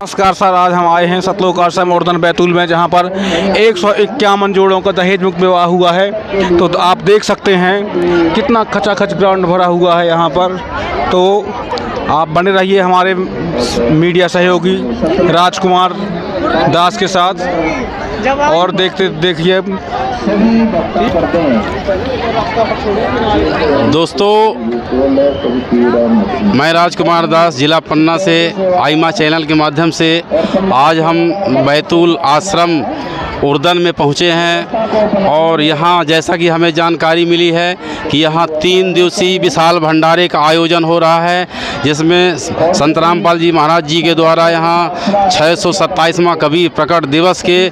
नमस्कार सर, आज हम आए हैं सतलोक आश्रम उर्दन बैतूल में, जहां पर 151 जोड़ों का दहेज मुक्त विवाह हुआ है। तो आप देख सकते हैं कितना खचाखच ग्राउंड भरा हुआ है यहाँ पर। तो आप बने रहिए हमारे मीडिया सहयोगी राजकुमार दास के साथ और देखिए। दोस्तों, मैं राजकुमार दास जिला पन्ना से आइमा चैनल के माध्यम से आज हम बैतूल आश्रम उर्दन में पहुँचे हैं और यहाँ जैसा कि हमें जानकारी मिली है कि यहाँ 3 दिवसीय विशाल भंडारे का आयोजन हो रहा है, जिसमें संत रामपाल जी महाराज जी के द्वारा यहाँ 627वां कवि प्रकट दिवस के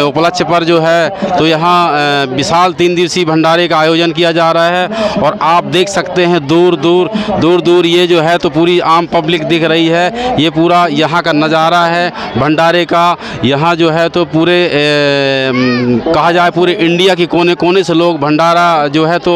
उपलक्ष्य पर जो है तो यहाँ विशाल 3 दिवसीय भंडारे का आयोजन किया जा रहा है। और आप देख सकते हैं दूर दूर ये जो है तो पूरी आम पब्लिक दिख रही है। ये पूरा यहाँ का नज़ारा है भंडारे का। यहाँ जो है तो पूरे कहा जाए पूरे इंडिया के कोने कोने से लोग भंडारा जो है तो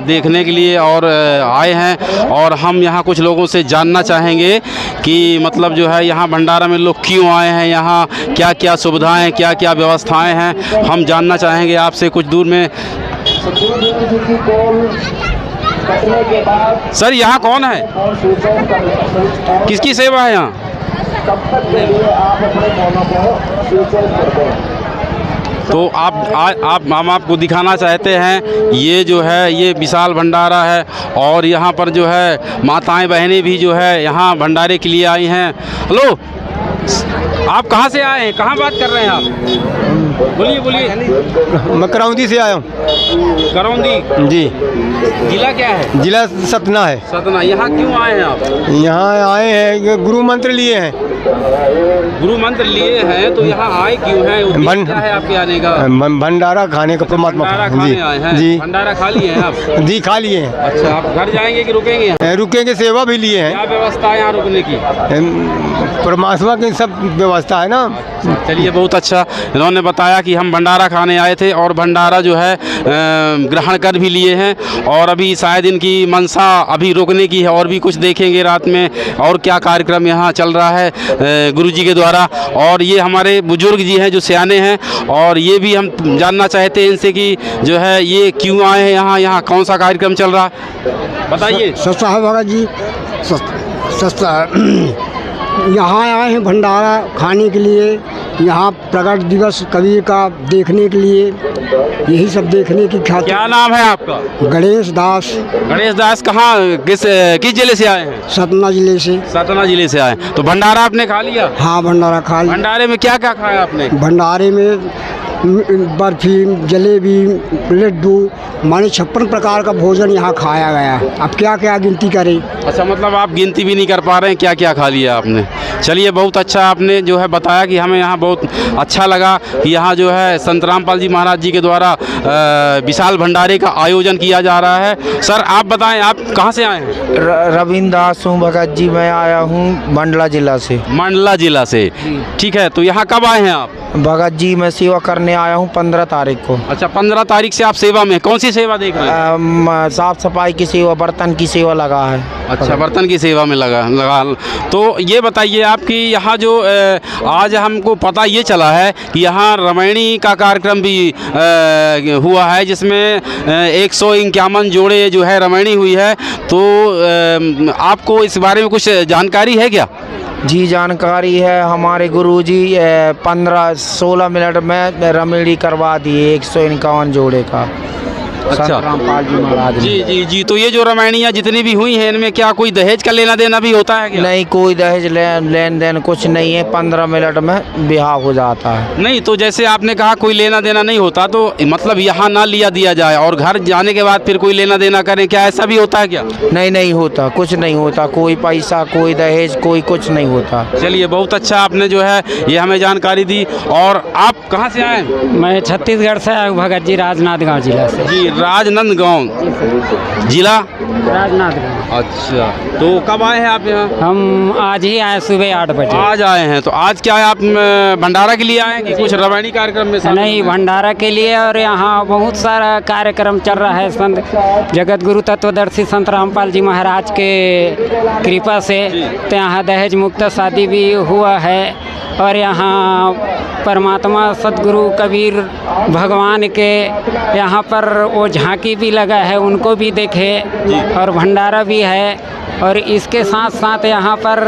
देखने के लिए और आए हैं। और हम यहाँ कुछ लोगों से जानना चाहेंगे कि मतलब जो है यहाँ भंडारा में लोग क्यों आए हैं, यहाँ क्या क्या सुविधाएं, क्या क्या व्यवस्थाएं हैं, हम जानना चाहेंगे आपसे कुछ दूर में। सर, यहाँ कौन है, किसकी सेवा है यहाँ? तो हम आपको दिखाना चाहते हैं ये जो है ये विशाल भंडारा है और यहाँ पर जो है माताएं बहनें भी जो है यहाँ भंडारे के लिए आई हैं। हेलो, आप कहाँ से आए हैं, कहाँ बात कर रहे हैं आप? बोलिए। मैं करौंदी से आया हूँ। करौंदी जी। जिला क्या है? जिला सतना है। सतना। यहाँ क्यों आए हैं आप? यहाँ आए हैं गुरु मंत्र लिए हैं। गुरु मंत्र लिए हैं तो यहाँ आए क्यों हैं? उद्देश्य क्या है आपके आने का? भंडारा खाने का परमात्मा। भंडारा खाने आए हैं? जी। भंडारा खा लिए हैं आप? जी, खा लिए हैं। अच्छा, आप घर जाएंगे कि रुकेंगे? रुकेंगे, सेवा भी लिए हैं। क्या व्यवस्था है यहाँ रुकने की? परमात्मा की सब व्यवस्था है ना। चलिए, बहुत अच्छा। इन्होंने बताया कि हम भंडारा खाने आए थे और भंडारा जो है ग्रहण कर भी लिए हैं और अभी शायद इनकी मनसा अभी रुकने की है और भी कुछ देखेंगे रात में और क्या कार्यक्रम यहाँ चल रहा है गुरुजी के द्वारा। और ये हमारे बुजुर्ग जी हैं जो सियाने हैं और ये भी हम जानना चाहते हैं इनसे कि जो है ये क्यों आए हैं यहाँ कौन सा कार्यक्रम चल रहा है, बताइए। सस्ता है भगत जी, सस्ता है। यहाँ आए हैं भंडारा खाने के लिए, यहाँ प्रकट दिवस कवि का देखने के लिए, यही सब देखने की खातिर। क्या नाम है आपका? गणेश दास। गणेश दास। कहाँ किस जिले से आए हैं? सतना जिले से। सतना जिले से आए। तो भंडारा आपने खा लिया? हाँ, भंडारा खा लिया। भंडारे में क्या क्या खाया आपने? भंडारे में बर्फी, जलेबी, लड्डू, माने 56 प्रकार का भोजन यहाँ खाया गया। अब क्या क्या गिनती करें। अच्छा, मतलब आप गिनती भी नहीं कर पा रहे हैं क्या क्या खा लिया आपने। चलिए, बहुत अच्छा आपने जो है बताया कि हमें यहाँ बहुत अच्छा लगा कि यहाँ जो है संत रामपाल जी महाराज जी के द्वारा विशाल भंडारे का आयोजन किया जा रहा है। सर, आप बताएं, आप कहाँ से आए हैं? रविंद्र दास हूँ भगत जी। मैं आया हूँ मंडला जिला से। मंडला जिला से, ठीक है। तो यहाँ कब आए हैं आप? भगत जी मैं सेवा करने आया हूँ 15 तारीख को। अच्छा, 15 तारीख से आप सेवा में, कौन सी सेवा देख रहे हैं? साफ सफाई की सेवा, बर्तन की सेवा लगा है। अच्छा, बर्तन की सेवा में लगा। तो ये बताइए आपकी यहाँ जो आज हमको पता ये चला है कि यहाँ रामायणी का कार्यक्रम भी हुआ है, जिसमें 151 जोड़े जो है रामायणी हुई है। तो आपको इस बारे में कुछ जानकारी है क्या? जी, जानकारी है। हमारे गुरुजी 15-16 मिनट में रामायणी करवा दिए 151 जोड़े का। अच्छा, संत रामपाल जी महाराज। जी। तो ये जो रामायणियाँ जितनी भी हुई हैं इनमें क्या कोई दहेज का लेना देना भी होता है क्या? नहीं, कोई दहेज लेन देन कुछ नहीं है। 15 मिनट में बिहाव हो जाता है। नहीं, तो जैसे आपने कहा कोई लेना देना नहीं होता, तो मतलब यहाँ ना लिया दिया जाए और घर जाने के बाद फिर कोई लेना देना करें, क्या ऐसा भी होता है क्या? नहीं होता, कुछ नहीं होता। कोई पैसा, कोई दहेज, कोई कुछ नहीं होता। चलिए, बहुत अच्छा आपने जो है ये हमें जानकारी दी। और आप कहाँ से आए? मैं छत्तीसगढ़ से आया हूँ भगत जी, राजनांदगांव जिला से। जी, राजनांदगांव जिला। राजनांदगांव। अच्छा, तो कब आए हैं आप यहाँ? हम आज ही आए, सुबह 8 बजे। आज आए हैं, तो आज क्या है, आप भंडारा के लिए आए हैं कि कुछ रामायणी कार्यक्रम में शामिल नहीं, हुए? भंडारा के लिए, और यहाँ बहुत सारा कार्यक्रम चल रहा है संत जगत गुरु तत्वदर्शी संत रामपाल जी महाराज के कृपा से। तो यहाँ दहेज मुक्त शादी भी हुआ है, और यहाँ परमात्मा सतगुरु कबीर भगवान के यहाँ पर वो झांकी भी लगा है, उनको भी देखे, और भंडारा भी है। और इसके साथ साथ यहाँ पर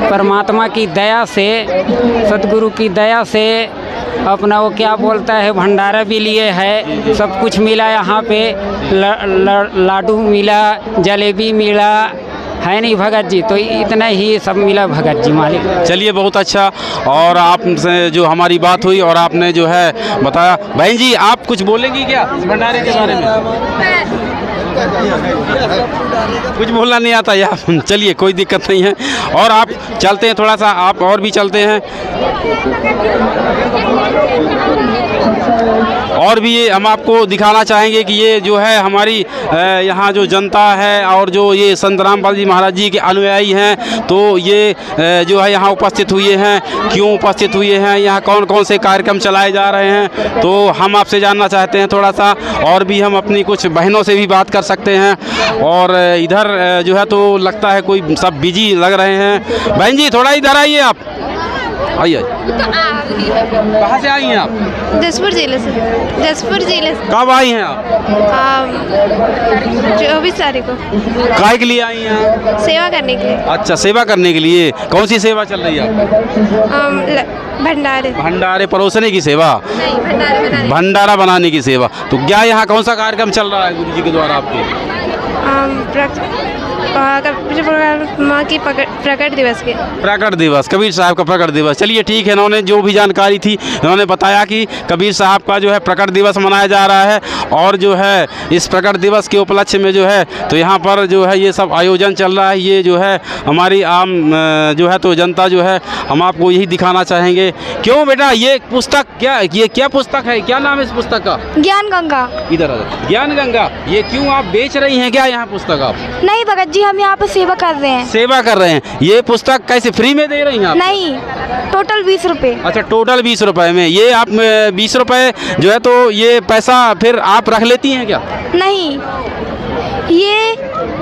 परमात्मा की दया से, सतगुरु की दया से अपना वो क्या बोलता है, भंडारा भी लिए है, सब कुछ मिला यहाँ पे। लाडू मिला, जलेबी मिला है नहीं भगत जी, तो इतना ही सब मिला भगत जी मालिक। चलिए, बहुत अच्छा। और आपसे जो हमारी बात हुई और आपने जो है बताया। बहन जी, आप कुछ बोलेंगी क्या इस भंडारे के बारे में? कुछ बोलना नहीं आता यार? चलिए, कोई दिक्कत नहीं है। और आप चलते हैं थोड़ा सा, आप और भी चलते हैं, और भी ये हम आपको दिखाना चाहेंगे कि ये जो है हमारी यहाँ जो जनता है और जो ये संत रामपाल जी महाराज जी के अनुयायी हैं, तो ये जो है यहाँ उपस्थित हुए हैं, क्यों उपस्थित हुए हैं, यहाँ कौन कौन से कार्यक्रम चलाए जा रहे हैं, तो हम आपसे जानना चाहते हैं थोड़ा सा। और भी हम अपनी कुछ बहनों से भी बात कर सकते हैं। और इधर जो है तो लगता है कोई सब बिजी लग रहे हैं। बहन जी, थोड़ा इधर आइए, आप आइए। कहाँ से आई हैं आप? जसपुर जिले से। जसपुर जिले से। कब आई हैं आप? 24 तारीख को। काय के लिए आई हैं? सेवा करने के लिए। अच्छा, सेवा करने के लिए। कौन सी सेवा चल रही है आप? भंडारे। भंडारे परोसने की सेवा? नहीं, भंडारा बनाने की सेवा। तो क्या यहाँ कौन सा कार्यक्रम चल रहा है गुरु जी के द्वारा आपके? माँ की प्रकट दिवस के। प्रकट दिवस, कबीर साहब का प्रकट दिवस। चलिए, ठीक है, इन्होंने जो भी जानकारी थी इन्होंने बताया कि कबीर साहब का जो है प्रकट दिवस मनाया जा रहा है। और जो है इस प्रकट दिवस के उपलक्ष्य में जो है तो यहाँ पर जो है ये सब आयोजन चल रहा है। ये जो है हमारी आम जो है तो जनता जो है, हम आपको यही दिखाना चाहेंगे। क्यों बेटा, ये पुस्तक क्या, ये क्या पुस्तक है, क्या नाम है इस पुस्तक का? ज्ञान गंगा। इधर ज्ञान गंगा। ये क्यों आप बेच रही हैं क्या यहाँ पुस्तक आप? नहीं भगत जी, हम यहाँ पे सेवा कर रहे हैं। सेवा कर रहे हैं। ये पुस्तक कैसे फ्री में दे रही हैं आप? नहीं, टोटल 20 रुपये। अच्छा, टोटल 20 रुपए में। ये आप 20 रुपए जो है तो ये पैसा फिर आप रख लेती हैं क्या? नहीं, ये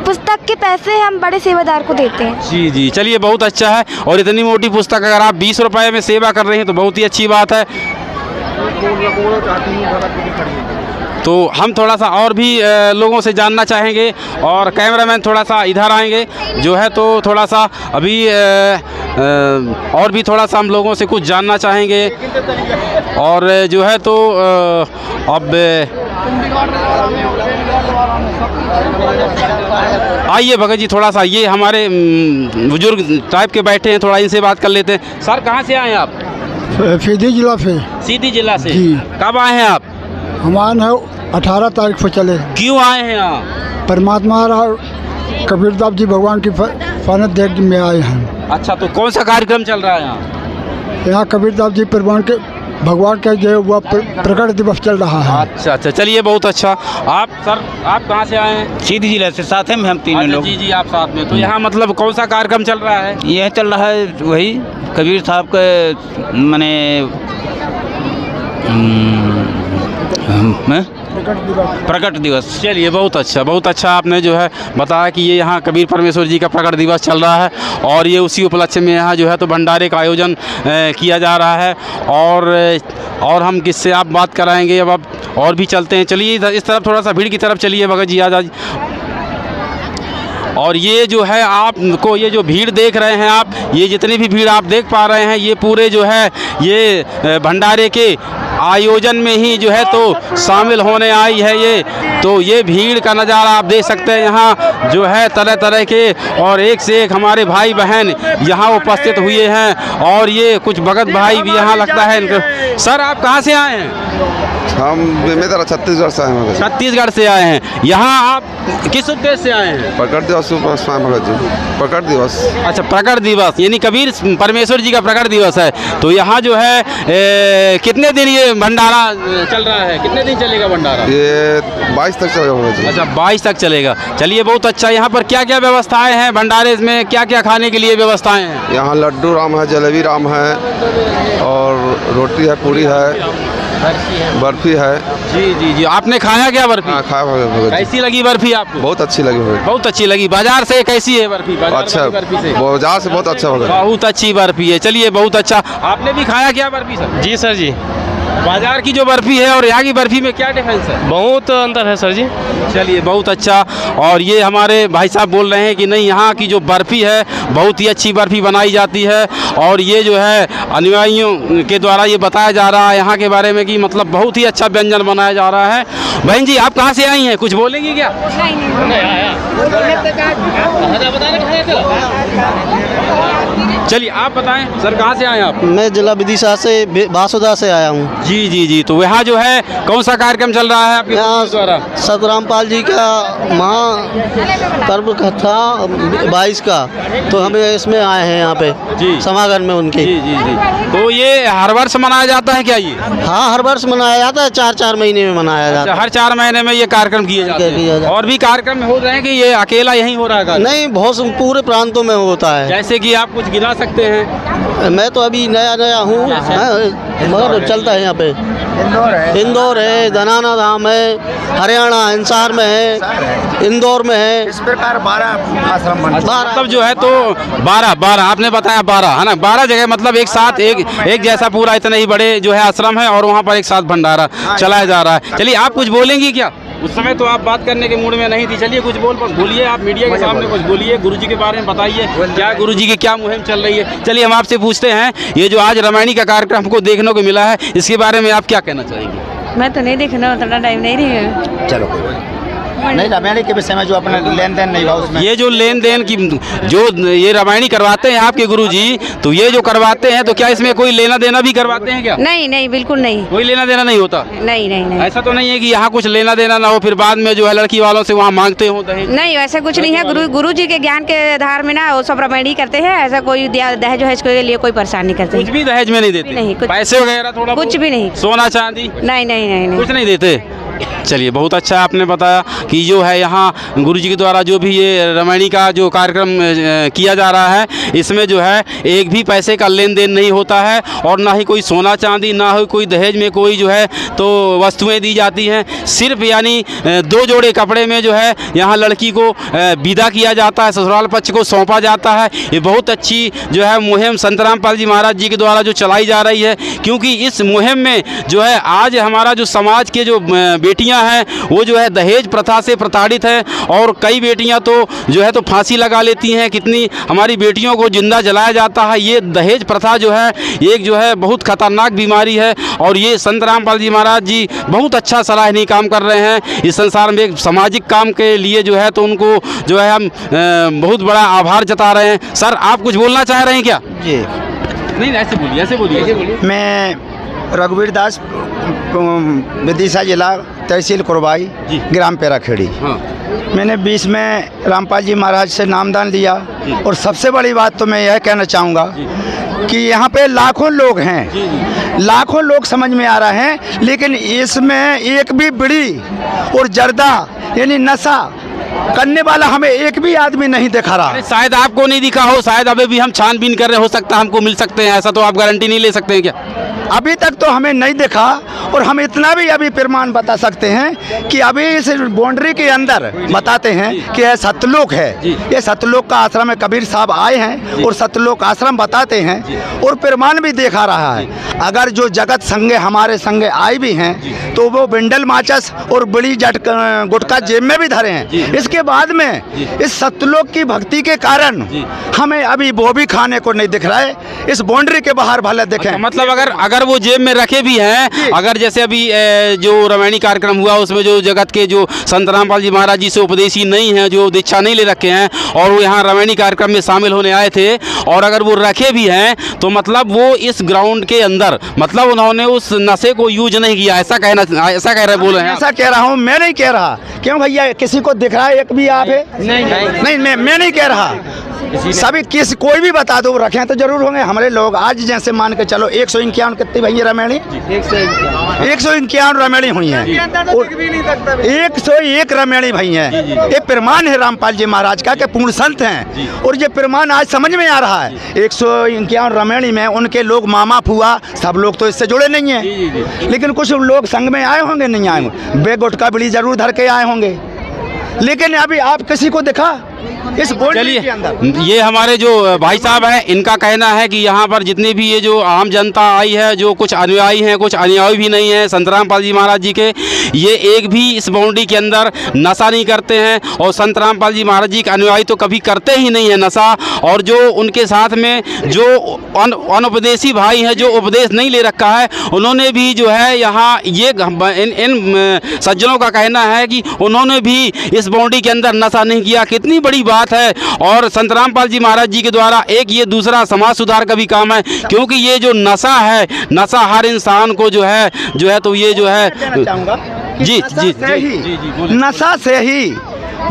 पुस्तक के पैसे हम बड़े सेवादार को देते हैं। जी जी, चलिए, बहुत अच्छा है। और इतनी मोटी पुस्तक अगर आप 20 रुपए में सेवा कर रहे हैं तो बहुत ही अच्छी बात है। तो हम थोड़ा सा और भी लोगों से जानना चाहेंगे, और कैमरामैन थोड़ा सा इधर आएंगे जो है तो थोड़ा सा अभी और भी थोड़ा सा हम लोगों से कुछ जानना चाहेंगे। और जो है तो अब आइए भगत जी, थोड़ा सा ये हमारे बुजुर्ग टाइप के बैठे हैं, थोड़ा इनसे बात कर लेते हैं। सर, कहाँ से आए हैं आप? सीधी जिला से। सीधी जिला से। जी। कब आए हैं आप? हमारे है 18 तारीख को चले। क्यों आए हैं यहाँ? परमात्मा कबीरदास जी भगवान की फानत देख में आए हैं। अच्छा, तो कौन सा कार्यक्रम चल रहा है यहाँ? यहाँ कबीरदास जी भगवान का जो हुआ प्रकट दिवस चल रहा है। अच्छा अच्छा, चलिए, बहुत अच्छा। आप सर, आप कहाँ से आए हैं? सीधी जिले से। साथ में हम तीनों लोग। जी जी, आप साथ में। तो यहाँ मतलब कौन सा कार्यक्रम चल रहा है? यह चल रहा है वही कबीर साहब के माने प्रकट दिवस। चलिए, बहुत अच्छा, बहुत अच्छा। आपने जो है बताया कि ये यहाँ कबीर परमेश्वर जी का प्रकट दिवस चल रहा है, और ये उसी उपलक्ष्य में यहाँ जो है तो भंडारे का आयोजन किया जा रहा है। और हम किससे आप बात कराएंगे, अब आप और भी चलते हैं। चलिए, इस तरफ थोड़ा सा भीड़ की तरफ चलिए भगत जी, आज। और ये जो है आपको ये जो भीड़ देख रहे हैं आप, ये जितनी भी भीड़ आप देख पा रहे हैं, ये पूरे जो है ये भंडारे के आयोजन में ही जो है तो शामिल होने आई है। ये तो ये भीड़ का नज़ारा आप देख सकते हैं। यहाँ जो है तरह तरह के और एक से एक हमारे भाई बहन यहाँ उपस्थित हुए हैं और ये कुछ भगत भाई भी यहाँ लगता है। सर आप कहाँ से आए हैं? हम बेमेतरा छत्तीसगढ़ से आए हैं। छत्तीसगढ़ से आए हैं। यहाँ आप किस उद्देश्य से आए हैं? प्रकट दिवस भगत जी, प्रकट दिवस। अच्छा, प्रकट दिवस यानी कबीर परमेश्वर जी का प्रकट दिवस है। तो यहाँ जो है कितने दिन ये भंडारा चल रहा है? कितने दिन चलेगा भंडारा? ये 22 तक चलेगा भगत जी। अच्छा, 22 तक चलेगा। चलिए बहुत अच्छा। यहाँ पर क्या क्या व्यवस्थाएं हैं भंडारे में? क्या क्या खाने के लिए व्यवस्थाएं हैं? यहाँ लड्डू राम है, जलेबी राम है और रोटी है, पूरी है, बर्फी है। जी जी जी। आपने खाया क्या बर्फी? हाँ खाया भगत जी। कैसी लगी बर्फी आपको? बहुत अच्छी लगी भगत। बहुत अच्छी लगी। बाजार से कैसी है बर्फी? अच्छा, बाजार से बहुत अच्छा भगत। बहुत अच्छी बर्फी है। चलिए बहुत अच्छा। आपने भी खाया क्या बर्फी सर? जी सर जी। बाजार की जो बर्फी है और यहाँ की बर्फी में क्या डिफरेंस है? बहुत अंतर है सर जी। चलिए बहुत अच्छा। और ये हमारे भाई साहब बोल रहे हैं कि नहीं, यहाँ की जो बर्फ़ी है बहुत ही अच्छी बर्फ़ी बनाई जाती है और ये जो है अनुयायियों के द्वारा ये बताया जा रहा है यहाँ के बारे में कि मतलब बहुत ही अच्छा व्यंजन बनाया जा रहा है। बहन जी आप कहाँ से आई हैं? कुछ बोलेंगी क्या? चलिए आप बताएं सर, कहाँ से आए आप? मैं जिला विदिशा से बासुदा से आया हूँ। जी जी जी। तो यहाँ जो है कौन सा कार्यक्रम चल रहा है आपके द्वारा? सतरामपाल जी का महापर्व का था 22 का, तो हमें इसमें आए हैं यहाँ पे जी समागम में उनके। जी जी जी। तो ये हर वर्ष मनाया जाता है क्या ये? हाँ हर वर्ष मनाया जाता है, 4-4 महीने में मनाया जाता है। हर 4 महीने में ये कार्यक्रम किए जाते हैं। और भी कार्यक्रम हो रहे हैं कि ये अकेला यहीं हो रहा है? नहीं, बहुत पूरे प्रांतों में होता है। जैसे कि आप कुछ गिना सकते हैं? मैं तो अभी नया हूँ मगर चलता है यहाँ पे। इंदौर है, दनाना धाम है, हरियाणा हिसार में है, इंदौर में है। इस प्रकार 12 आश्रम मतलब जो है तो 12 आपने बताया 12 है ना? 12 जगह मतलब एक साथ एक जैसा पूरा इतने ही बड़े जो है आश्रम है और वहाँ पर एक साथ भंडारा चलाया जा रहा है। चलिए आप कुछ बोलेंगी क्या? उस समय तो आप बात करने के मूड में नहीं थी। चलिए कुछ बोलिए आप मीडिया के सामने, कुछ बोलिए, गुरुजी के बारे में बताइए, क्या गुरुजी की क्या मुहिम चल रही है। चलिए हम आपसे पूछते हैं, ये जो आज रामायणी का कार्यक्रम हमको देखने को मिला है इसके बारे में आप क्या कहना चाहेंगे? मैं तो नहीं देखना, उतना टाइम नहीं रही। चलो नहीं, रामायणी के विषय में जो अपना लेन देन नहीं हुआ उसमें, ये जो लेन देन की जो ये रामायणी करवाते हैं आपके गुरुजी, तो ये जो करवाते हैं तो क्या इसमें कोई लेना देना भी करवाते हैं क्या? नहीं नहीं, बिल्कुल नहीं, कोई लेना देना नहीं होता। नहीं नहीं नहीं, ऐसा तो नहीं है कि यहाँ कुछ लेना देना ना हो फिर बाद में जो है लड़की वालों से वहाँ मांगते हो दहेज? नहीं ऐसा कुछ नहीं है। गुरु जी के ज्ञान के आधार में ना वो सब रामायणी करते हैं। ऐसा कोई दहेज वहेज के लिए कोई परेशानी नहीं करते। कुछ भी दहेज में नहीं देते? नहीं, पैसे वगैरह थोड़ा कुछ भी नहीं, सोना चांदी नहीं नहीं नहीं, कुछ नहीं देते। चलिए बहुत अच्छा आपने बताया कि जो है यहाँ गुरुजी के द्वारा जो भी ये रामायणी का जो कार्यक्रम किया जा रहा है इसमें जो है एक भी पैसे का लेन देन नहीं होता है और ना ही कोई सोना चांदी, ना ही कोई दहेज में कोई जो है तो वस्तुएं दी जाती हैं। सिर्फ यानी 2 जोड़े कपड़े में जो है यहाँ लड़की को विदा किया जाता है, ससुराल पक्ष को सौंपा जाता है। ये बहुत अच्छी जो है मुहिम संत रामपाल जी महाराज जी के द्वारा जो चलाई जा रही है, क्योंकि इस मुहिम में जो है आज हमारा जो समाज के जो बेटियाँ हैं वो जो है दहेज प्रथा से प्रताड़ित है और कई बेटियां तो जो है तो फांसी लगा लेती हैं। कितनी हमारी बेटियों को जिंदा जलाया जाता है। ये दहेज प्रथा जो है एक जो है बहुत खतरनाक बीमारी है और ये संत रामपाल जी महाराज जी बहुत अच्छा सराहनीय काम कर रहे हैं इस संसार में। एक सामाजिक काम के लिए जो है तो उनको जो है हम बहुत बड़ा आभार जता रहे हैं। सर आप कुछ बोलना चाह रहे हैं क्या? जी नहीं, ऐसे बोलिए। मैं रघुवीर दास, विदिशा जिला, तहसील कुरबाई, ग्राम पेराखेड़ी। मैंने 20 में रामपाल जी महाराज से नामदान लिया और सबसे बड़ी बात तो मैं यह कहना चाहूँगा कि यहाँ पे लाखों लोग हैं, लाखों लोग समझ में आ रहे हैं, लेकिन इसमें एक भी बीड़ी और जर्दा यानी नशा करने वाला हमें एक भी आदमी नहीं दिखा रहा। शायद आपको नहीं दिखा हो, शायद अभी भी हम छानबीन कर रहे हो सकता है हमको मिल सकते हैं, ऐसा तो आप गारंटी नहीं ले सकते हैं क्या? अभी तक तो हमें नहीं देखा और हम इतना भी अभी प्रमाण बता सकते हैं कि अभी इस बाउंड्री के अंदर बताते हैं कि यह सतलोक है। ये सतलोक का आश्रम है, कबीर साहब आए हैं और सतलोक आश्रम बताते हैं और प्रमाण भी देखा रहा है। अगर जो जगत संगे हमारे संगे आए भी हैं तो वो बिंडल माचस और बड़ी गुटखा जेब में भी धरे हैं। इसके बाद में इस सतलोक की भक्ति के कारण हमें अभी वो भी खाने को नहीं दिख रहा है। इस बाउंड्री के बाहर भले देखें। मतलब अगर अगर वो जेब में रखे भी हैं, अगर जैसे अभी जो रामायणी कार्यक्रम हुआ उसमें जो जगत के जो संत रामपाल जी महाराज जी से उपदेशी नहीं हैं, जो दीक्षा नहीं ले रखे हैं और वो यहाँ रामायणी कार्यक्रम में शामिल होने आए थे, और अगर वो रखे भी हैं तो मतलब वो इस ग्राउंड के अंदर मतलब उन्होंने उस नशे को यूज नहीं किया, ऐसा कह रहे बोल रहे हैं। ऐसा कह रहा हूँ, मैं नहीं कह रहा। क्यों भैया, किसी को दिख रहा है एक भी आप है? नहीं, मैं नहीं कह रहा। सभी कोई भी बता दो रखे तो जरूर होंगे हमारे लोग। आज जैसे मान के चलो 151 कितनी भैया रामायणी, 151 रामायणी हुई हैं, 101 रामायणी भई हैं। ये प्रमाण है रामपाल जी महाराज का कि पूर्ण संत हैं, और ये प्रमाण आज समझ में आ रहा है। 151 रामायणी में उनके लोग मामा फुआ सब लोग तो इससे जुड़े नहीं हैं, लेकिन कुछ लोग संग में आए होंगे, नहीं आए होंगे, बे गुटका बीड़ी जरूर धर के आए होंगे, लेकिन अभी आप किसी को दिखा इस चलिए, ये हमारे जो भाई साहब हैं इनका कहना है कि यहाँ पर जितनी भी ये जो आम जनता आई है, जो कुछ अनुयायी हैं, कुछ अनुयायी भी नहीं है संत रामपाल जी महाराज जी के, ये एक भी इस बाउंड्री के अंदर नशा नहीं करते हैं, और संत रामपाल जी महाराज जी के अनुयायी तो कभी करते ही नहीं है नशा। और जो उनके साथ में जो अनुपदेशी भाई हैं, जो उपदेश नहीं ले रखा है, उन्होंने भी जो है यहाँ ये इन सज्जनों का कहना है कि उन्होंने भी इस बाउंड्री के अंदर नशा नहीं किया। कितनी बड़ी बात है। और संत रामपाल जी महाराज जी के द्वारा एक ये दूसरा समाज सुधार का भी काम है, क्योंकि ये जो नशा है, नशा हर इंसान को जो है तो ये जो है जी नशा से ही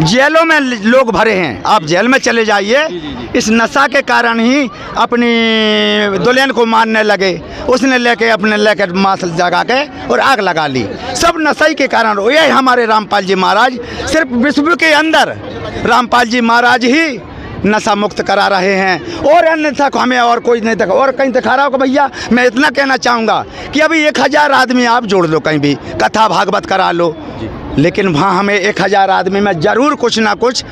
जेलों में लोग भरे हैं। आप जेल में चले जाइए, इस नशा के कारण ही अपनी दुल्हन को मारने लगे, उसने लेके मांस जगा के और आग लगा ली, सब नशा के कारण। ये हमारे रामपाल जी महाराज सिर्फ विश्व के अंदर रामपाल जी महाराज ही नशा मुक्त करा रहे हैं, और अन्यथा को हमें और कोई नहीं दिखा, और कहीं दिखा रहा होगा। भैया मैं इतना कहना चाहूँगा कि अभी 1000 आदमी आप जोड़ लो, कहीं भी कथा भागवत करा लो, लेकिन वहाँ हमें 1000 आदमी में ज़रूर कुछ ना कुछ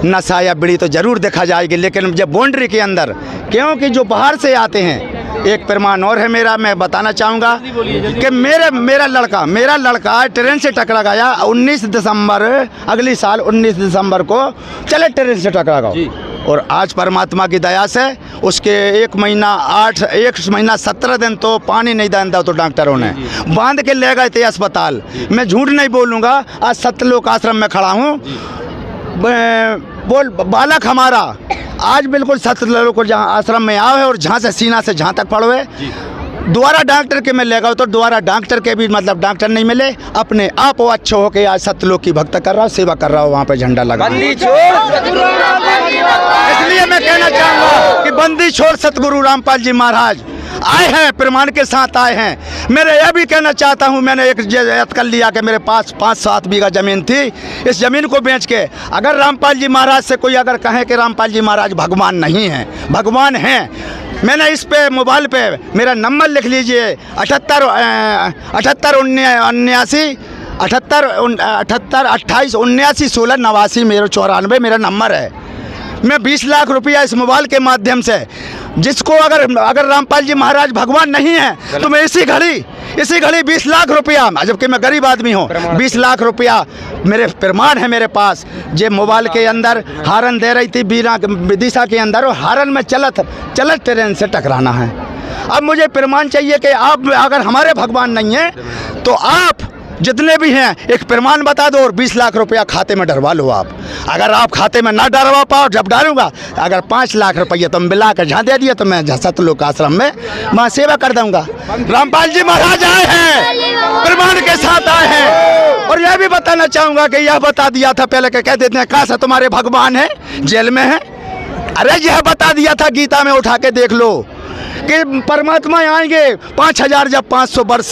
नशा या बीड़ी तो ज़रूर देखा जाएगी। लेकिन जब बाउंड्री के अंदर, क्योंकि जो बाहर से आते हैं, एक प्रमाण और है मेरा, मैं बताना चाहूँगा कि मेरा लड़का ट्रेन से टकरा गया 19 दिसंबर, अगली साल 19 दिसंबर को चले ट्रेन से टकरा गया, और आज परमात्मा की दया से उसके 1 महीना 17 दिन तो पानी नहीं दिया, तो डॉक्टरों ने बांध के ले गए थे अस्पताल। मैं झूठ नहीं बोलूँगा, आज सत्यलोक आश्रम में खड़ा हूँ, बालक हमारा आज बिल्कुल सत्यलोक जहाँ आश्रम में आए और जहाँ से सीना से जहाँ तक पड़े, दोबारा डॉक्टर के मैं ले गया तो दोबारा डॉक्टर के भी मतलब डॉक्टर नहीं मिले, अपने आप वो अच्छे होके आज सत्यलोक की भक्त कर रहा हूँ, सेवा कर रहा हूँ, वहाँ पे झंडा लगा। इसलिए मैं कहना चाहूँगा कि बंदी छोड़ सतगुरु रामपाल जी महाराज आए हैं, प्रमाण के साथ आए हैं। मेरे यह भी कहना चाहता हूँ, मैंने एक यत्न कर लिया कि मेरे पास 5-7 बीघा ज़मीन थी, इस ज़मीन को बेच के अगर रामपाल जी महाराज से कोई अगर कहे कि रामपाल जी महाराज भगवान नहीं हैं, भगवान हैं, मैंने इस पे मोबाइल पे मेरा नंबर लिख लीजिए 78 28 79 16 89 मेरा 94 मेरा नंबर है। मैं 20 लाख रुपया इस मोबाइल के माध्यम से, जिसको अगर रामपाल जी महाराज भगवान नहीं है तो मैं इसी घड़ी 20 लाख रुपया, जबकि मैं गरीब आदमी हूँ, 20 लाख रुपया मेरे प्रमाण है मेरे पास। जे मोबाइल के अंदर हारन दे रही थी विदिशा के अंदर, और हारन में चलत ट्रेन से टकराना है। अब मुझे प्रमाण चाहिए कि आप अगर हमारे भगवान नहीं हैं तो आप जितने भी हैं एक प्रमाण बता दो और 20 लाख रुपया खाते में डरवा लो। आप अगर आप खाते में ना डरवा पाओ, जब डालूंगा अगर 5 लाख रुपये तुम मिला कर जहाँ दे दिया तो मैं सतलोक आश्रम में वहाँ सेवा कर दूंगा। रामपाल जी महाराज आए हैं, प्रमाण के साथ आए हैं। और यह भी बताना चाहूँगा कि यह बता दिया था पहले के कह देते हैं कहाँ से तुम्हारे भगवान है, जेल में है। अरे यह बता दिया था गीता में, उठा के देख लो कि परमात्मा आएंगे 5000 जब 500 वर्ष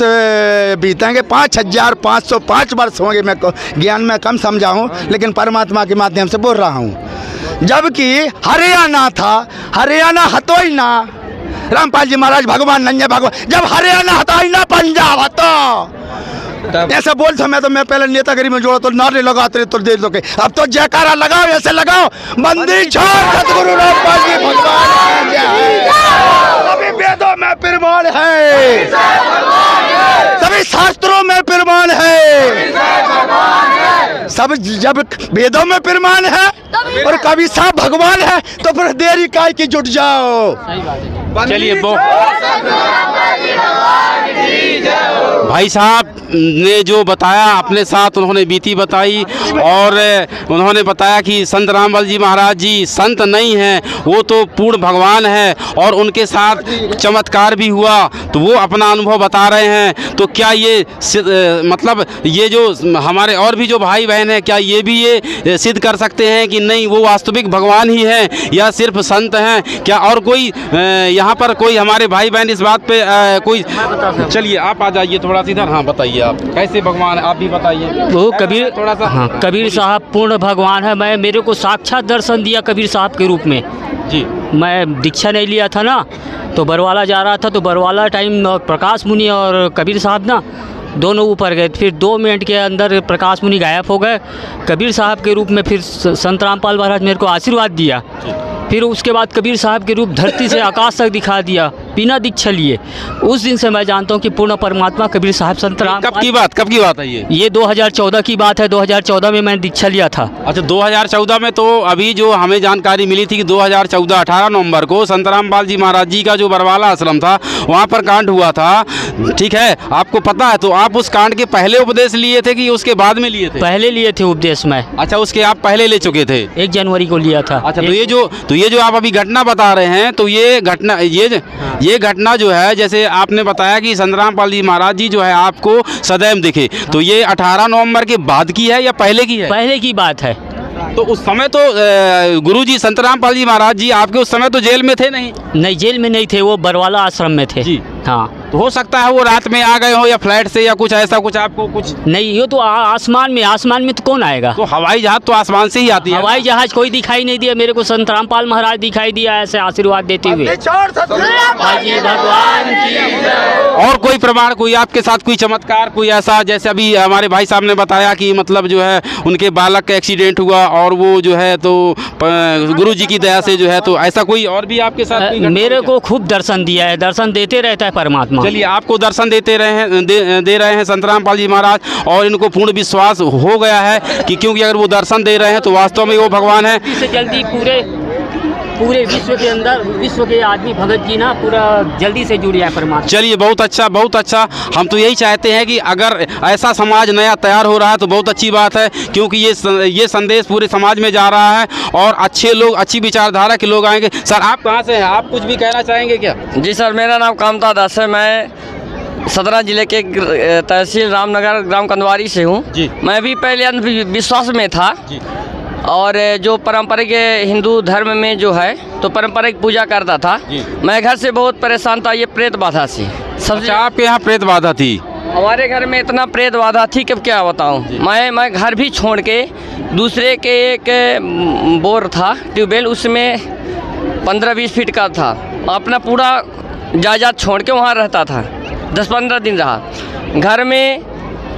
बीतेंगे, 5505 वर्ष होंगे। मैं ज्ञान में कम समझा हूँ, लेकिन परमात्मा के माध्यम से बोल रहा हूँ। जबकि हरियाणा था, हरियाणा हतोई ना, रामपाल जी महाराज भगवान नहीं है। भगवान जब हरियाणा हतोई ना, पंजाब हतो, ऐसा बोल समय तो मैं पहले नेतागिरी में जोड़ा तो नारे लगाते तो दे दोगे। अब तो जयकारा लगाओ, ऐसे लगाओ, बंदी छोड़ सतगुरु रामपाल जी भगवान है। सभी वेदों में प्रमाण है, सभी शास्त्रों में प्रमाण है, सब जब वेदों में प्रमाण है और कभी साहब भगवान है तो फिर देरी काय की जुट जाओ। चलिए भाई साहब ने जो बताया अपने साथ उन्होंने बीती बताई और उन्होंने बताया कि संत रामपाल जी महाराज जी संत नहीं हैं, वो तो पूर्ण भगवान है और उनके साथ चमत्कार भी हुआ, तो वो अपना अनुभव बता रहे हैं। तो क्या ये मतलब ये जो हमारे और भी जो भाई बहन हैं, क्या ये भी ये सिद्ध कर सकते हैं कि नहीं वो वास्तविक भगवान ही हैं या सिर्फ संत हैं? क्या और कोई यहाँ पर कोई हमारे भाई बहन इस बात पे कोई, चलिए आप आ जाइए थोड़ा सा इधर। हाँ बताइए आप कैसे भगवान आप भी बताइए। वो कबीर थोड़ा सा। हाँ, कबीर साहब पूर्ण भगवान है। मेरे को साक्षात दर्शन दिया कबीर साहब के रूप में जी। मैं दीक्षा नहीं लिया था ना, तो बरवाला जा रहा था, तो बरवाला टाइम और प्रकाश मुनि और कबीर साहब ना दोनों ऊपर गए। फिर 2 मिनट के अंदर प्रकाश मुनि गायब हो गए। कबीर साहब के रूप में फिर संत रामपाल महाराज मेरे को आशीर्वाद दिया। फिर उसके बाद कबीर साहब के रूप धरती से आकाश तक दिखा दिया बिना दीक्षा लिए। उस दिन से मैं जानता हूँ कि पूर्ण परमात्मा कबीर साहब संत राम। कब की बात है ये 2014 की बात है। 2014 में मैंने दीक्षा लिया था। अच्छा 2014 में। तो अभी जो हमें जानकारी मिली थी कि 2014 18 नवंबर को संत रामपाल जी महाराज जी का जो बरवाला आश्रम था वहाँ पर कांड हुआ था, ठीक है, आपको पता है। तो आप उस कांड के पहले उपदेश लिए थे कि उसके बाद में लिए थे? पहले लिए थे उपदेश में। अच्छा उसके आप पहले ले चुके थे? 1 जनवरी को लिया था। अच्छा तो ये जो आप अभी घटना बता रहे हैं, तो ये घटना जो है, जैसे आपने बताया कि संत रामपाल जी महाराज जी जो है आपको सदैव दिखे, तो ये 18 नवंबर के बाद की है या पहले की है? पहले की बात है। तो उस समय तो गुरुजी संत रामपाल जी महाराज जी आपके उस समय तो जेल में थे? नहीं जेल में नहीं थे, वो बरवाला आश्रम में थे जी। हाँ, तो हो सकता है वो रात में आ गए हो या फ्लाइट से या कुछ ऐसा कुछ आपको कुछ नहीं। ये तो आसमान में तो कौन आएगा? तो हवाई जहाज तो आसमान से ही आती है। हवाई जहाज कोई दिखाई नहीं दिया मेरे को। संत रामपाल महाराज दिखाई दिया ऐसे आशीर्वाद देते हुए। भगवान की और कोई प्रमाण, कोई आपके साथ कोई चमत्कार, कोई ऐसा जैसे अभी हमारे भाई साहब ने बताया कि मतलब जो है उनके बालक का एक्सीडेंट हुआ और वो जो है तो गुरुजी की दया से जो है, तो ऐसा कोई और भी आपके साथ? मेरे को खूब दर्शन दिया है, दर्शन देते रहता है परमात्मा। चलिए आपको दर्शन दे रहे हैं संत रामपाल जी महाराज, और इनको पूर्ण विश्वास हो गया है कि क्योंकि अगर वो दर्शन दे रहे हैं तो वास्तव में वो भगवान है। से जल्दी पूरे विश्व के अंदर, विश्व के आदमी भगत जी ना पूरा जल्दी से जुड़ जाए परमात्मा। चलिए बहुत अच्छा। हम तो यही चाहते हैं कि अगर ऐसा समाज नया तैयार हो रहा है तो बहुत अच्छी बात है, क्योंकि ये संदेश पूरे समाज में जा रहा है और अच्छे लोग, अच्छी विचारधारा के लोग आएंगे। सर आप कहाँ से हैं? आप कुछ भी कहना चाहेंगे क्या? जी सर, मेरा नाम कामता दास है। मैं सतना जिले के तहसील रामनगर ग्राम कंदवारी से हूँ। मैं भी पहले अंधविश्वास में था और जो पारंपरिक हिंदू धर्म में जो है तो पारंपरिक पूजा करता था। मैं घर से बहुत परेशान था ये प्रेत बाधा से। सबसे आपके यहाँ प्रेत बाधा थी? हमारे घर में इतना प्रेत बाधा थी कि क्या बताऊँ। मैं घर भी छोड़ के दूसरे के एक बोर था ट्यूबवेल, उसमें 15-20 फीट का था, अपना पूरा जायदाद छोड़ के वहाँ रहता था। 10-15 दिन रहा। घर में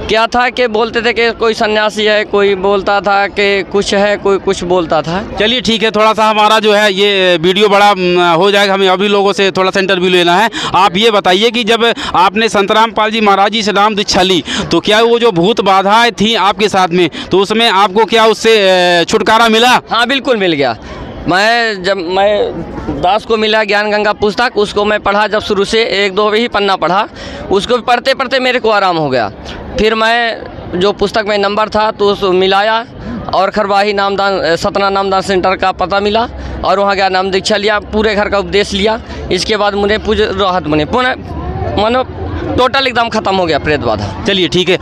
क्या था कि बोलते थे कि कोई सन्यासी है, कोई बोलता था कि कुछ है, कोई कुछ बोलता था। चलिए ठीक है, थोड़ा सा हमारा जो है ये वीडियो बड़ा हो जाएगा, हमें अभी लोगों से थोड़ा सा इंटरव्यू लेना है। आप ये बताइए कि जब आपने संत रामपाल जी महाराज जी से नाम दीक्षा ली तो क्या वो जो भूत बाधाएं थी आपके साथ में, तो उसमें आपको क्या उससे छुटकारा मिला? हाँ बिल्कुल मिल गया। जब मैं दास को मिला ज्ञान गंगा पुस्तक, उसको मैं पढ़ा जब शुरू से 1-2 ही पन्ना पढ़ा, उसको पढ़ते पढ़ते मेरे को आराम हो गया। फिर मैं जो पुस्तक में नंबर था तो उसको मिलाया और खरवाही नामदान सतना नामदान सेंटर का पता मिला और वहाँ गया, नाम दीक्षा लिया, पूरे घर का उपदेश लिया। इसके बाद मुझे राहत बने, मानो टोटल एकदम खत्म हो गया प्रेत बाधा। चलिए ठीक है,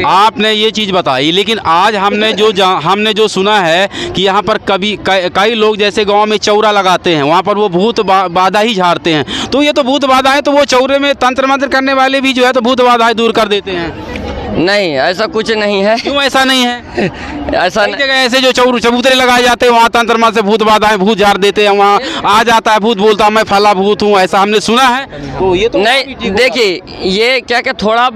आपने ये चीज़ बताई, लेकिन आज हमने जो सुना है कि यहाँ पर कई लोग जैसे गांव में चौरा लगाते हैं, वहाँ पर वो भूत बाधा ही झाड़ते हैं। तो ये तो भूत बाधा है, तो वो चौरे में तंत्र मंत्र करने वाले भी जो है तो भूत बाधाएं दूर कर देते हैं? नहीं, ऐसा कुछ नहीं है। क्यों ऐसा नहीं है? ऐसा जगह ऐसे जो चबूतरे लगाए जाते हैं वहाँ तंत्र मंत्र से भूत बाधाएं भूत झाड़ देते हैं, वहाँ आ जाता है भूत, बोलता मैं फला भूत हूँ, ऐसा हमने सुना है। तो ये तो नहीं, देखिए ये क्या थोड़ा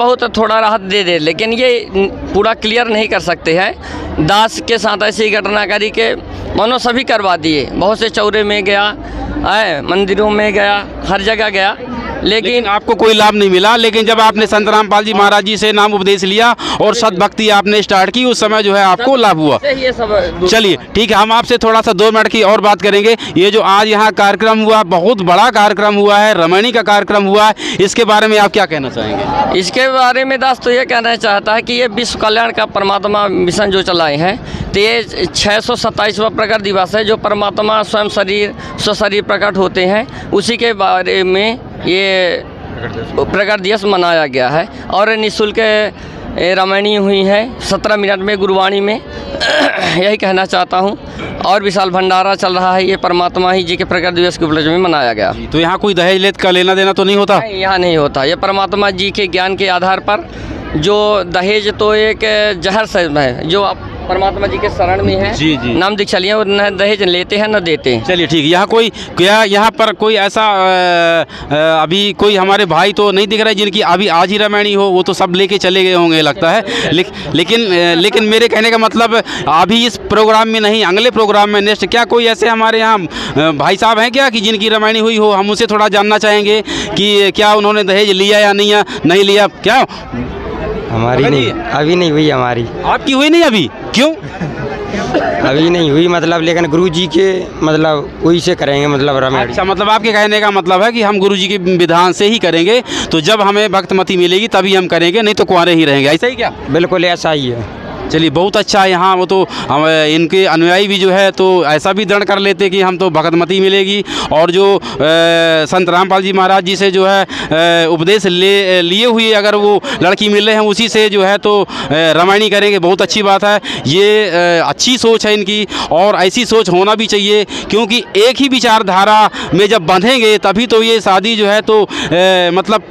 राहत दे, लेकिन ये पूरा क्लियर नहीं कर सकते हैं। दास के साथ ऐसी घटना करी के मानो सभी करवा दिए। बहुत से चौरे में गया, मंदिरों में गया, हर जगह गया, लेकिन आपको कोई लाभ नहीं मिला। लेकिन जब आपने संत रामपाल जी महाराज जी से नाम उपदेश लिया और सद्भक्ति आपने स्टार्ट की, उस समय जो है आपको लाभ हुआ। ये सब चलिए ठीक है, हम आपसे थोड़ा सा 2 मिनट की और बात करेंगे। ये जो आज यहाँ कार्यक्रम हुआ, बहुत बड़ा कार्यक्रम हुआ है, रामायणी का कार्यक्रम हुआ है, इसके बारे में आप क्या कहना चाहेंगे? इसके बारे में दास तो ये कहना चाहता है कि ये विश्व कल्याण का परमात्मा मिशन जो चलाए हैं, तो ये 627वां प्रकट दिवस है, जो परमात्मा स्वयं स्वशरीर प्रकट होते हैं, उसी के बारे में ये प्रकट दिवस मनाया गया है। और निःशुल्क रामायणी हुई है 17 मिनट में गुरुवाणी में। यही कहना चाहता हूँ। और विशाल भंडारा चल रहा है, ये परमात्मा ही जी के प्रकट दिवस के उपलक्ष्य में मनाया गया। तो यहाँ कोई दहेज लेत का लेना देना तो नहीं होता? नहीं, यहाँ नहीं होता। ये परमात्मा जी के ज्ञान के आधार पर, जो दहेज तो एक जहर से है, जो परमात्मा जी के शरण में है। जी जी। नाम दीक्षा लिए, न दहेज लेते हैं न देते हैं। चलिए ठीक है। यहाँ कोई क्या, यहाँ पर कोई ऐसा अभी कोई हमारे भाई तो नहीं दिख रहा है जिनकी अभी आज ही रामायणी हो? वो तो सब लेके चले गए होंगे लगता है। लेकिन मेरे कहने का मतलब अभी इस प्रोग्राम में नहीं, अगले प्रोग्राम में नेक्स्ट, क्या कोई ऐसे हमारे यहाँ भाई साहब हैं क्या कि जिनकी रामायणी हुई हो? हम उनसे थोड़ा जानना चाहेंगे कि क्या उन्होंने दहेज लिया या नहीं लिया। क्या हमारी नहीं, अभी नहीं हुई हमारी। आपकी हुई नहीं अभी? क्यों? अभी नहीं हुई मतलब, लेकिन गुरुजी के मतलब वही से करेंगे मतलब रामायण। अच्छा, मतलब आपके कहने का मतलब है कि हम गुरुजी के विधान से ही करेंगे, तो जब हमें भक्तमती मिलेगी तभी हम करेंगे, नहीं तो कुंवारे ही रहेंगे। ऐसा ही क्या? बिल्कुल ऐसा ही है। चलिए बहुत अच्छा है। यहाँ वो तो इनके अनुयायी भी जो है तो ऐसा भी दृढ़ कर लेते कि हम तो भगतमती मिलेगी, और जो संत रामपाल जी महाराज जी से जो है उपदेश लिए हुए अगर वो लड़की मिल रहे हैं, उसी से जो है तो रामायणी करेंगे। बहुत अच्छी बात है, ये अच्छी सोच है इनकी, और ऐसी सोच होना भी चाहिए, क्योंकि एक ही विचारधारा में जब बंधेंगे तभी तो ये शादी जो है तो मतलब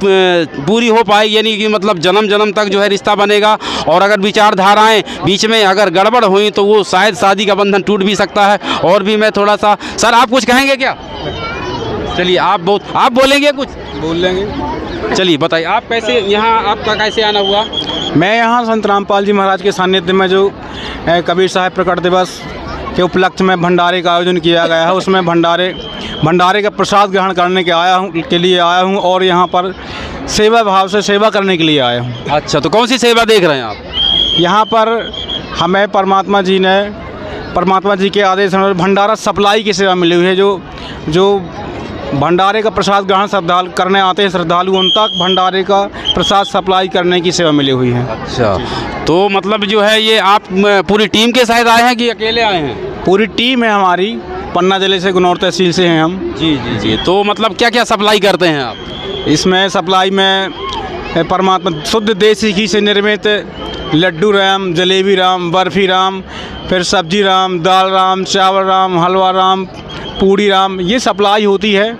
पूरी हो पाएगी, यानी कि मतलब जन्म जन्म तक जो है रिश्ता बनेगा। और अगर विचारधाराएँ बीच में अगर गड़बड़ हुई तो वो शायद शादी का बंधन टूट भी सकता है। और भी मैं थोड़ा सा, सर आप कुछ कहेंगे क्या? चलिए आप बोलेंगे कुछ? बोल लेंगे। चलिए बताइए, आप कैसे यहाँ, आपका कैसे आना हुआ? मैं यहाँ संत रामपाल जी महाराज के सानिध्य में जो कबीर साहब प्रकट दिवस के उपलक्ष्य में भंडारे का आयोजन किया गया है, उसमें भंडारे का प्रसाद ग्रहण करने के लिए आया हूँ, और यहाँ पर सेवा भाव से सेवा करने के लिए आया हूँ। अच्छा, तो कौन सी सेवा देख रहे हैं आप? यहाँ पर हमें परमात्मा जी के आदेश में भंडारा सप्लाई की सेवा मिली हुई है। जो भंडारे का प्रसाद ग्रहण करने आते हैं श्रद्धालु, उन तक भंडारे का प्रसाद सप्लाई करने की सेवा मिली हुई है। अच्छा, तो मतलब जो है ये आप पूरी टीम के साथ आए हैं कि अकेले आए हैं? पूरी टीम है हमारी, पन्ना जिले से, गुनौर तहसील से हैं हम। जी जी जी। तो मतलब क्या क्या सप्लाई करते हैं आप? इसमें सप्लाई में परमात्मा शुद्ध देसी घी से निर्मित लड्डू राम, जलेबी राम, बर्फ़ी राम, फिर सब्जी राम, दाल राम, चावल राम, हलवा राम, पूड़ी राम, ये सप्लाई होती है,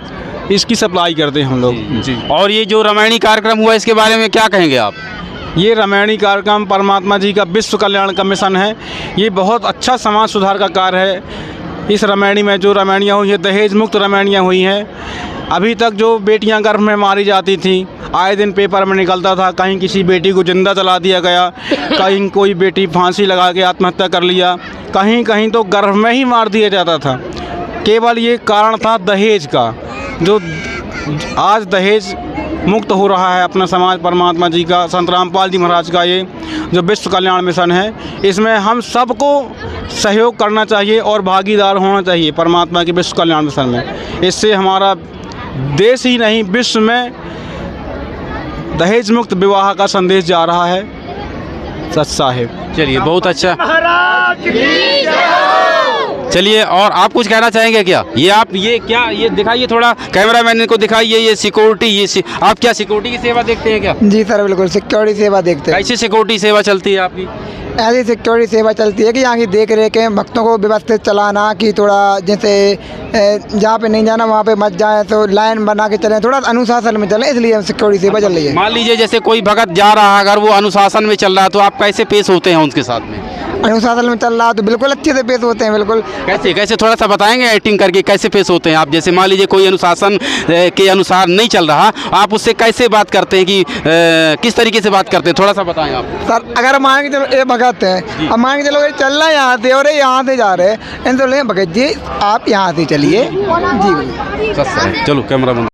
इसकी सप्लाई करते हैं हम लोग। जी। और ये जो रामायणी कार्यक्रम हुआ, इसके बारे में क्या कहेंगे आप? ये रामायणी कार्यक्रम परमात्मा जी का विश्व कल्याण का मिशन है। ये बहुत अच्छा समाज सुधार का कार्य है। इस रामायणी में जो रामायणियाँ हुई हैं, दहेज मुक्त रामायणियाँ हुई हैं। अभी तक जो बेटियां गर्भ में मारी जाती थीं, आए दिन पेपर में निकलता था, कहीं किसी बेटी को जिंदा जला दिया गया, कहीं कोई बेटी फांसी लगा के आत्महत्या कर लिया, कहीं कहीं तो गर्भ में ही मार दिया जाता था। केवल ये कारण था दहेज का। जो आज दहेज मुक्त हो रहा है अपना समाज, परमात्मा जी का, संत रामपाल जी महाराज का ये जो विश्व कल्याण मिशन है, इसमें हम सबको सहयोग करना चाहिए और भागीदार होना चाहिए परमात्मा के विश्व कल्याण मिशन में। इससे हमारा देश ही नहीं, विश्व में दहेज मुक्त विवाह का संदेश जा रहा है। सच साहिब। चलिए बहुत अच्छा। चलिए, और आप कुछ कहना चाहेंगे क्या? ये दिखाइए, थोड़ा कैमरामैन को दिखाइए। ये सिक्योरिटी, आप क्या सिक्योरिटी की सेवा देखते हैं क्या? जी सर, बिल्कुल सिक्योरिटी सेवा देखते हैं। कैसे सिक्योरिटी सेवा चलती है आपकी? ऐसी सिक्योरिटी सेवा चलती है कि यहाँ की देख रेख है, भक्तों को व्यवस्थित चलाना, कि थोड़ा जैसे जहाँ पे नहीं जाना वहाँ पे मत जाए, तो लाइन बना के चलें, थोड़ा अनुशासन में चलें, इसलिए सिक्योरिटी सेवा चल रही है। मान लीजिए जैसे कोई भगत जा रहा है, अगर वो अनुशासन में चल रहा है, तो आप कैसे पेश होते हैं उनके साथ में? अनुशासन में चल रहा है तो बिल्कुल अच्छे से पेश होते हैं। बिल्कुल। कैसे थोड़ा सा बताएंगे एक्टिंग करके कैसे पेश होते हैं आप? जैसे मान लीजिए कोई अनुशासन के अनुसार नहीं चल रहा, आप उससे कैसे बात करते हैं, कि किस तरीके से बात करते हैं, थोड़ा सा बताएं आप। सर अगर मान के चलो ये भगत है, अब मान के चलो ये चल रहा है यहाँ से और यहाँ से जा रहे हैं, इन तो भगत जी आप यहाँ से चलिए। जी चलो कैमरा बंद।